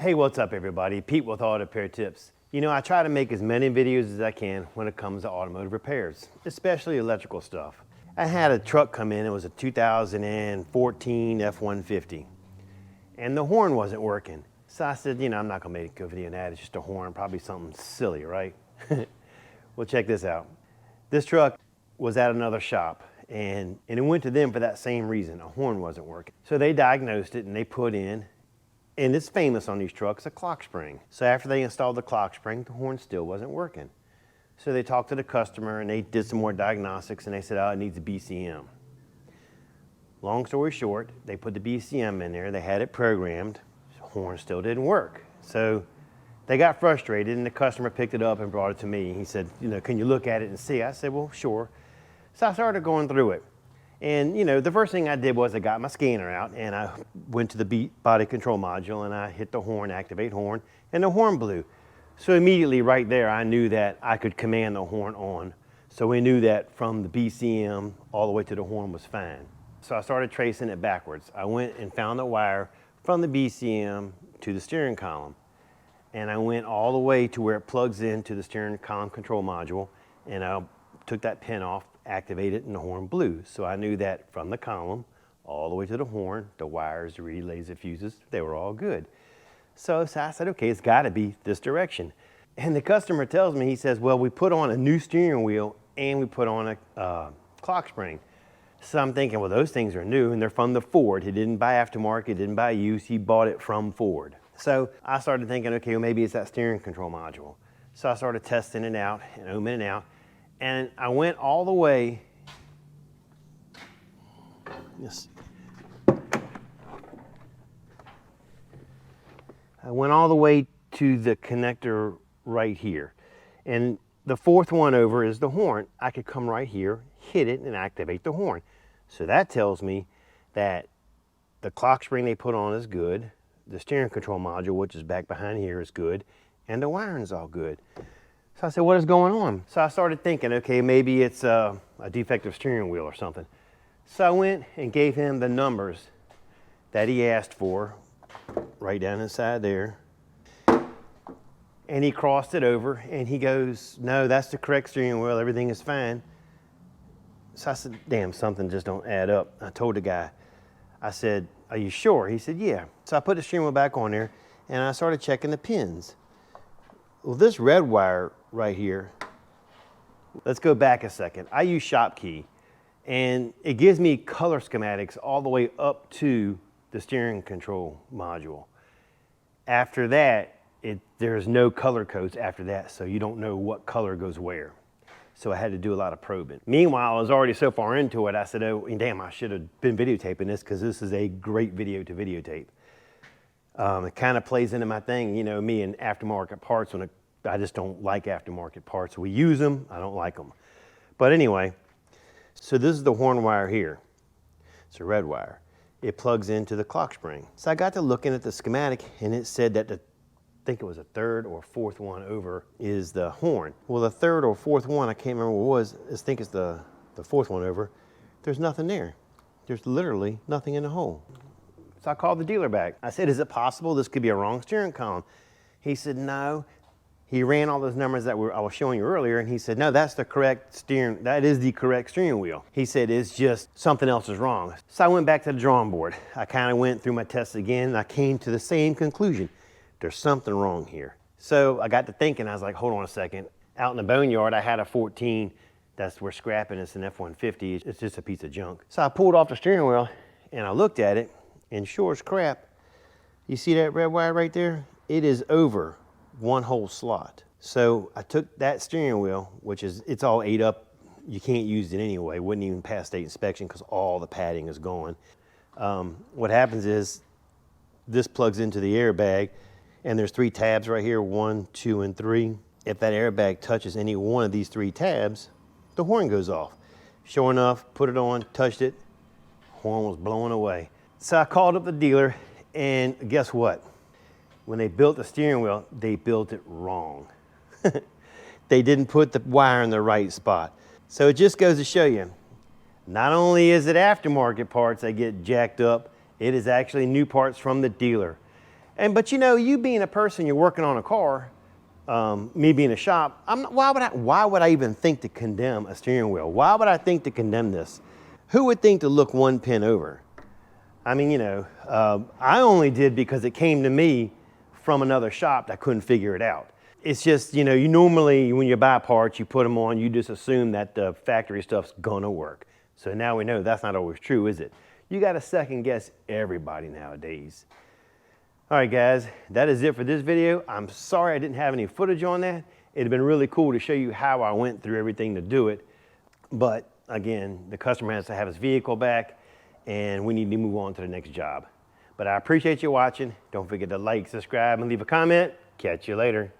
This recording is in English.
Hey, what's up everybody? Pete with Auto Repair Tips. You know, I try to make as many videos as I can when it comes to automotive repairs, especially electrical stuff. I had a truck come in, it was a 2014 F-150, and the horn wasn't working. So I said, you know, I'm not gonna make a video on that, it's just a horn, probably something silly, right? Well, check this out. This truck was at another shop, and it went to them for that same reason, a horn wasn't working. So they diagnosed it and they put in, and it's famous on these trucks, a clock spring. So after they installed the clock spring, the horn still wasn't working. So they talked to the customer and they did some more diagnostics and they said, oh, it needs a BCM. Long story short, they put the BCM in there, they had it programmed, the horn still didn't work. So they got frustrated and the customer picked it up and brought it to me. He said, you know, can you look at it and see? I said, well, sure. So I started going through it. And you know, the first thing I did was I got my scanner out and I went to the body control module and I hit the horn, activate horn, and the horn blew. So immediately right there, I knew that I could command the horn on. So we knew that from the BCM all the way to the horn was fine. So I started tracing it backwards. I went and found the wire from the BCM to the steering column. And I went all the way to where it plugs into the steering column control module, and I took that pin off, activated, and the horn blew. So I knew that from the column all the way to the horn, the wires, the relays, the fuses, they were all good. So I said, okay, it's got to be this direction. And the customer tells me, he says, well, we put on a new steering wheel and we put on a clock spring. So I'm thinking, well, those things are new and they're from the Ford. He didn't buy aftermarket, didn't buy used, he bought it from Ford. So I started thinking, okay, well, maybe it's that steering control module. So I started testing it out and ohming it out. And I went all the way, I went all the way to the connector right here. And the fourth one over is the horn. I could come right here, hit it, and activate the horn. So that tells me that the clock spring they put on is good, the steering control module, which is back behind here, is good, and the wiring's all good. So I said, what is going on? So I started thinking, okay, maybe it's a defective steering wheel or something. So I went and gave him the numbers that he asked for, right down inside there. And he crossed it over and he goes, no, that's the correct steering wheel, everything is fine. So I said, damn, something just don't add up. I told the guy, I said, are you sure? He said, yeah. So I put the steering wheel back on there and I started checking the pins. Well, this red wire right here, let's go back a second. I use Shopkey and it gives me color schematics all the way up to the steering control module. After that, there's no color codes after that, so you don't know what color goes where. So I had to do a lot of probing. Meanwhile, I was already so far into it, I said, oh, damn, I should have been videotaping this because this is a great video to videotape. It kind of plays into my thing, you know, me and aftermarket parts. I just don't like aftermarket parts. We use them, I don't like them. But anyway, so this is the horn wire here. It's a red wire. It plugs into the clock spring. So I got to looking at the schematic and it said that I think it was a third or fourth one over is the horn. Well, the third or fourth one, I can't remember what it was, I think it's the fourth one over. There's nothing there. There's literally nothing in the hole. So I called the dealer back. I said, is it possible this could be a wrong steering column? He said, no. He ran all those numbers that I was showing you earlier and he said, no, that is the correct steering wheel. He said, it's just something else is wrong. So I went back to the drawing board. I kind of went through my tests again and I came to the same conclusion. There's something wrong here. So I got to thinking, I was like, hold on a second. Out in the boneyard, I had a 14 we're scrapping. It's an F-150. It's just a piece of junk. So I pulled off the steering wheel and I looked at it and sure as crap, you see that red wire right there? It is over one whole slot. So I took that steering wheel, which is, it's all ate up. You can't use it anyway. Wouldn't even pass state inspection because all the padding is gone. What happens is this plugs into the airbag and there's 3 tabs right here, 1, 2, and 3. If that airbag touches any one of these 3 tabs, the horn goes off. Sure enough, put it on, touched it, horn was blowing away. So I called up the dealer and guess what? When they built the steering wheel, they built it wrong. They didn't put the wire in the right spot. So it just goes to show you, not only is it aftermarket parts that get jacked up, it is actually new parts from the dealer. But you know, you being a person, you're working on a car, me being a shop, why would I even think to condemn a steering wheel? Why would I think to condemn this? Who would think to look one pin over? I mean, you know, I only did because it came to me from another shop that couldn't figure it out. It's just, you know, you normally, when you buy parts, you put them on, you just assume that the factory stuff's gonna work. So now we know that's not always true, is it? You gotta second guess everybody nowadays. All right, guys, that is it for this video. I'm sorry I didn't have any footage on that. It'd been really cool to show you how I went through everything to do it. But again, the customer has to have his vehicle back and we need to move on to the next job. But I appreciate you watching. Don't forget to like, subscribe, and leave a comment. Catch you later.